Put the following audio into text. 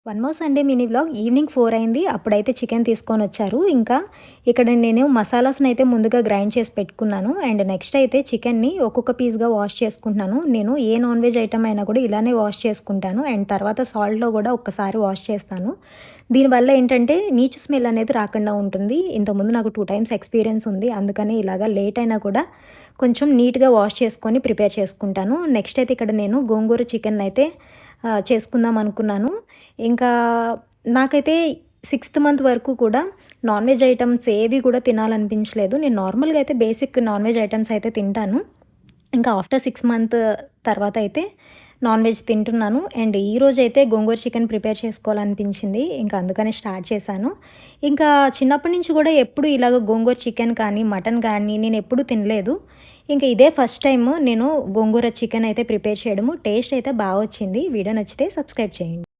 One more Sunday mini vlog. Evening 4 అయింది. అప్పుడైతే chicken తీసుకొనొచ్చారు. ఇంకా ఇక్కడ నేను మసాలాస్‌నైతే ముందుగా గ్రైండ్ చేసి పెట్టుకున్నాను. అండ్ నెక్స్ట్ అయితే చికెన్‌ని ఒక్కొక్క పీస్‌గా వాష్ చేసుకుంటున్నాను. నేను ఏ నాన్ వెజ్ ఐటెమ్ అయినా కూడా ఇలానే వాష్ చేసుకుంటాను. అండ్ తర్వాత సాల్ట్‌లో కూడా ఒక్కసారి వాష్ చేస్తాను. దీనివల్ల ఏంటంటే నీచు స్మెల్ అనేది రాకుండా ఉంటుంది. ఇంతకుముందు నాకు 2 టైమ్స్ ఎక్స్‌పీరియన్స్ ఉంది. అందుకని ఇలాగా లేట్ అయినా కూడా కొంచెం నీట్‌గా వాష్ చేసుకొని ప్రిపేర్ చేసుకుంటాను. నెక్స్ట్ అయితే ఇక్కడ నేను గోంగూర చికెన్‌నైతే చేసుకుందాం అనుకున్నాను. ఇంకా నాకైతే 6th మంత్ వరకు కూడా నాన్ వెజ్ ఐటమ్స్ ఏవి కూడా తినాలనిపించలేదు. నేను నార్మల్‌గా అయితే బేసిక్ నాన్ వెజ్ ఐటమ్స్ అయితే తింటాను. ఇంకా ఆఫ్టర్ 6 మంత్ తర్వాత అయితే నాన్ వెజ్ తింటున్నాను. అండ్ ఈరోజైతే గోంగూర చికెన్ ప్రిపేర్ చేసుకోవాలనిపించింది. ఇంకా అందుకనే స్టార్ట్ చేశాను. ఇంకా చిన్నప్పటి నుంచి కూడా ఎప్పుడు ఇలాగ గోంగూర చికెన్ కానీ, మటన్ కానీ నేనెప్పుడూ తినలేదు. ఇంకా ఇదే ఫస్ట్ టైము నేను గోంగూర చికెన్ అయితే ప్రిపేర్ చేయడము. టేస్ట్ అయితే బా వచ్చింది. వీడియో నచ్చితే సబ్స్క్రైబ్ చేయండి.